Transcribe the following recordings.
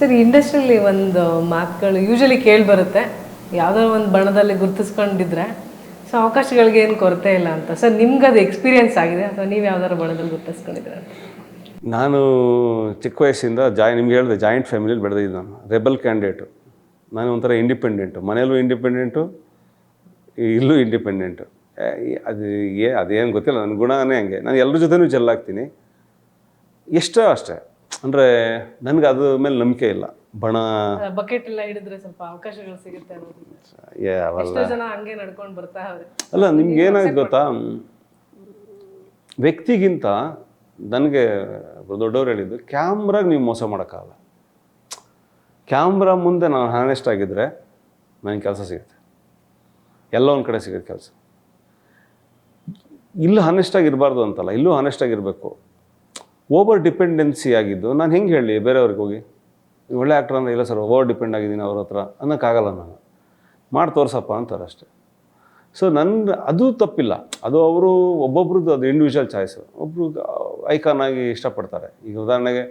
Sir ಇಂಡಸ್ಟ್ರಿಯಲ್ಲಿ ಒಂದು ಮಾತುಗಳು ಯೂಶಲಿ ಕೇಳಿ ಬರುತ್ತೆ, ಯಾವುದೋ ಒಂದು ಬಣ್ಣದಲ್ಲಿ ಗುರುತಿಸ್ಕೊಂಡಿದ್ರೆ ಸೊ ಅವಕಾಶಗಳಿಗೆ ಏನು ಕೊರತೆ ಇಲ್ಲ ಅಂತ. ಸರ್ ನಿಮ್ಗೆ ಅದು ಎಕ್ಸ್ಪೀರಿಯನ್ಸ್ ಆಗಿದೆ ಅಥವಾ ನೀವು ಯಾವ್ದಾದ್ರು ಬಣ್ಣದಲ್ಲಿ ಗುರುತಿಸ್ಕೊಂಡಿದ್ರೆ? ನಾನು ಚಿಕ್ಕ ವಯಸ್ಸಿಂದ ನಿಮ್ಗೆ ಹೇಳಿದೆ ಜಾಯಿಂಟ್ ಫ್ಯಾಮಿಲಿಯಲ್ಲಿ ಬೆಳೆದಿದ್ದು. ನಾನು ರೆಬಲ್ ಕ್ಯಾಂಡಿಡೇಟು. ನಾನು ಒಂಥರ ಇಂಡಿಪೆಂಡೆಂಟು, ಮನೆಯಲ್ಲೂ ಇಂಡಿಪೆಂಡೆಂಟು, ಇಲ್ಲೂ ಇಂಡಿಪೆಂಡೆಂಟು. ಅದೇನು ಗೊತ್ತಿಲ್ಲ, ನನ್ನ ಗುಣನೇ ಹಂಗೆ. ನಾನು ಎಲ್ಲರ ಜೊತೆನೂ ಚೆಲ್ಲಾಗ್ತೀನಿ, ಎಷ್ಟೋ ಅಷ್ಟೇ. ಅಂದರೆ ನನಗೆ ಅದ್ರ ಮೇಲೆ ನಂಬಿಕೆ ಇಲ್ಲ. ಬಣ ಬಕೆಟ್ ಎಲ್ಲ ಹಿಡಿದ್ರೆ ಸ್ವಲ್ಪ ಅವಕಾಶಗಳು ಸಿಗುತ್ತೆ ಅವೆಲ್ಲ ಎಷ್ಟೋ ಜನ ಹಂಗೆ ನಡ್ಕೊಂಡು ಬರ್ತಾ ಅವ್ರೆ. ಅಲ್ಲ, ನಿಮ್ಗೆ ಏನಾಯ್ತು ಗೊತ್ತಾ, ವ್ಯಕ್ತಿಗಿಂತ ನನಗೆ ದೊಡ್ಡವ್ರು ಹೇಳಿದ್ದು, ಕ್ಯಾಮ್ರಾಗೆ ನೀವು ಮೋಸ ಮಾಡೋಕ್ಕಾಗಲ್ಲ. ಕ್ಯಾಮ್ರಾ ಮುಂದೆ ನಾನು ಹಾನೆಸ್ಟ್ ಆಗಿದ್ದರೆ ನನಗೆ ಕೆಲಸ ಸಿಗುತ್ತೆ, ಎಲ್ಲ ಒಂದು ಕಡೆ ಸಿಗುತ್ತೆ ಕೆಲಸ. ಇಲ್ಲೂ ಹಾನೆಸ್ಟಾಗಿರಬಾರ್ದು ಅಂತಲ್ಲ, ಇಲ್ಲೂ ಹಾನೆಸ್ಟಾಗಿರಬೇಕು. ಓವರ್ ಡಿಪೆಂಡೆನ್ಸಿ ಆಗಿದ್ದು ನಾನು ಹೆಂಗೆ ಹೇಳಿ ಬೇರೆಯವ್ರಿಗೆ ಹೋಗಿ ಒಳ್ಳೆ ಆ್ಯಕ್ಟ್ರ್ ಅಂದರೆ ಇಲ್ಲ ಸರ್ ಓವರ್ ಡಿಪೆಂಡ್ ಆಗಿದ್ದೀನಿ ಅವ್ರ ಹತ್ರ ಅನ್ನೋಕ್ಕಾಗಲ್ಲ. ನಾನು ಮಾಡಿ ತೋರ್ಸಪ್ಪ ಅಂತಾರೆ ಅಷ್ಟೇ. ಸೊ ಅದು ತಪ್ಪಿಲ್ಲ, ಅದು ಅವರು ಒಬ್ಬೊಬ್ರದ್ದು ಅದು ಇಂಡಿವಿಜುವಲ್ ಚಾಯ್ಸು. ಒಬ್ಬರು ಐಕಾನ್ ಆಗಿ ಇಷ್ಟಪಡ್ತಾರೆ. ಈಗ ಉದಾಹರಣೆಗೆ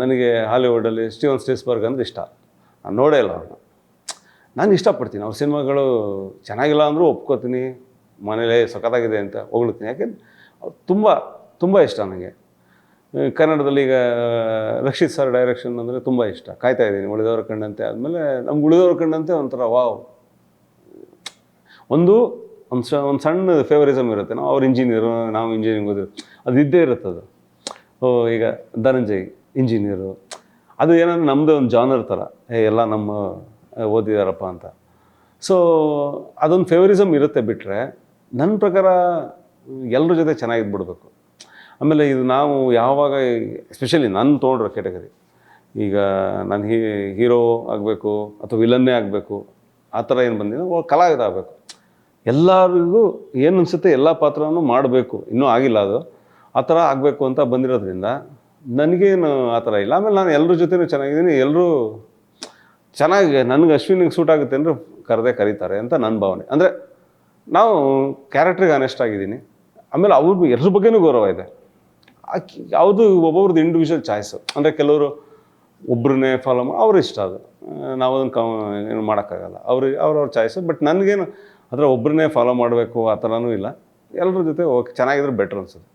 ನನಗೆ ಹಾಲಿವುಡಲ್ಲಿ ಸ್ಟೀವನ್ ಸ್ಪೀಲ್ಬರ್ಗ್ ಅಂದರೆ ಇಷ್ಟ. ನಾನು ನೋಡೇ ಇಲ್ಲ ಅವ್ರನ್ನ, ನಾನು ಇಷ್ಟಪಡ್ತೀನಿ ಅವ್ರ ಸಿನಿಮಾಗಳು. ಚೆನ್ನಾಗಿಲ್ಲ ಅಂದರೂ ಒಪ್ಕೋತೀನಿ, ಮನೇಲಿ ಸಖತ್ತಾಗಿದೆ ಅಂತ ಹೊಗಳ್ತೀನಿ. ಯಾಕೆಂದ್ರೆ ಅವ್ರು ತುಂಬ ತುಂಬ ಇಷ್ಟ ನನಗೆ. ಕನ್ನಡದಲ್ಲಿ ಈಗ ರಕ್ಷಿತ್ ಸರ್ ಡೈರೆಕ್ಷನ್ ಅಂದರೆ ತುಂಬ ಇಷ್ಟ, ಕಾಯ್ತಾ ಇದ್ದೀನಿ. ಉಳಿದವರ ಕಂಡಂತೆ ಆದಮೇಲೆ ನಮ್ಗೆ ಉಳಿದವರ ಕಂಡಂತೆ ಒಂಥರ ವಾವ್. ಒಂದು ಸಣ್ಣ ಫೇವರಿಸಮ್ ಇರುತ್ತೆ. ಅವ್ರು ಇಂಜಿನಿಯರು, ನಾವು ಇಂಜಿನಿಯರಿಂಗ್ ಓದಿದ್ರು, ಅದು ಇದ್ದೇ ಇರುತ್ತೆ. ಅದು ಈಗ ಧನಂಜಯ್ ಇಂಜಿನಿಯರು, ಅದು ಏನಂದ್ರೆ ನಮ್ಮದೇ ಒಂದು ಜಾನರ್ ಥರ, ಎಲ್ಲ ನಮ್ಮ ಓದಿದಾರಪ್ಪ ಅಂತ. ಸೊ ಅದೊಂದು ಫೇವರಿಸಮ್ ಇರುತ್ತೆ. ಬಿಟ್ಟರೆ ನನ್ನ ಪ್ರಕಾರ ಎಲ್ಲರ ಜೊತೆ ಚೆನ್ನಾಗಿದ್ಬಿಡ್ಬೇಕು. ಆಮೇಲೆ ಇದು ನಾವು ಯಾವಾಗ ಎಸ್ಪೆಷಲಿ ನಾನು ತೊಗೊಂಡ್ರೆ ಕ್ಯಾಟಗರಿ, ಈಗ ನಾನು ಹೀರೋ ಆಗಬೇಕು ಅಥವಾ ವಿಲನ್ನೇ ಆಗಬೇಕು ಆ ಥರ ಏನು ಬಂದಿದೆ, ಕಲಾವಿದ ಆಗಬೇಕು. ಎಲ್ಲರಿಗೂ ಏನು ಅನಿಸುತ್ತೆ ಎಲ್ಲ ಪಾತ್ರನೂ ಮಾಡಬೇಕು, ಇನ್ನೂ ಆಗಿಲ್ಲ ಅದು, ಆ ಥರ ಆಗಬೇಕು ಅಂತ ಬಂದಿರೋದ್ರಿಂದ ನನಗೇನು ಆ ಥರ ಇಲ್ಲ. ಆಮೇಲೆ ನಾನು ಎಲ್ಲರ ಜೊತೆನೂ ಚೆನ್ನಾಗಿದ್ದೀನಿ, ಎಲ್ಲರೂ ಚೆನ್ನಾಗಿ ನನಗೆ ಅಶ್ವಿನಿಗೆ ಸೂಟ್ ಆಗುತ್ತೆ ಅಂದರೆ ಕರೀತಾರೆ ಅಂತ ನನ್ನ ಭಾವನೆ. ಅಂದರೆ ನಾವು ಕ್ಯಾರೆಕ್ಟ್ರಿಗೆ ಆನೆಸ್ಟ್ ಆಗಿದ್ದೀನಿ. ಆಮೇಲೆ ಅವ್ರಿಗೂ ಎಲ್ಲರ ಬಗ್ಗೆನೂ ಗೌರವ ಇದೆ. ಯಾವುದು ಒಬ್ಬೊಬ್ರದ್ದು ಇಂಡಿವಿಜುವಲ್ ಚಾಯ್ಸು. ಅಂದರೆ ಕೆಲವರು ಒಬ್ಬರನ್ನೇ ಫಾಲೋ ಅವ್ರ ಇಷ್ಟ, ಅದು ನಾವು ಅದನ್ನು ಏನು ಮಾಡೋಕ್ಕಾಗಲ್ಲ, ಅವ್ರವ್ರ ಚಾಯ್ಸು. ಬಟ್ ನನಗೇನು ಅದರ ಒಬ್ಬರನ್ನೇ ಫಾಲೋ ಮಾಡಬೇಕು ಆ ಥರನೂ ಇಲ್ಲ. ಎಲ್ಲರ ಜೊತೆ ಓಕೆ ಚೆನ್ನಾಗಿದ್ರೆ ಬೆಟ್ರ್ ಅನ್ಸುತ್ತೆ.